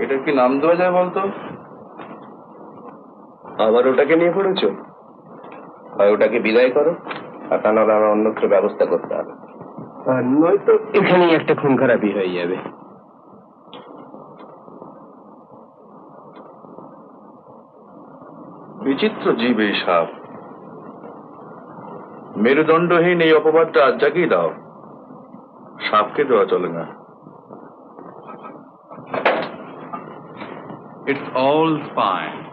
এটা কি নাম দেওয়া যায় বলতো? আবার ওটাকে নিয়ে পড়েছো? হয় ওটাকে বিদায় করো, আর তা নাহলে আমার অন্যত্র ব্যবস্থা করতে হবে, আর নয়তো এখানেই একটা খুন খারাপি হয়ে যাবে। বিচিত্র জীব এই সাপ। মেরুদণ্ডহীন এই অপবাদটা আজ জাগিয়ে দাও, সাপকে দেওয়া চলে না। It's all fine.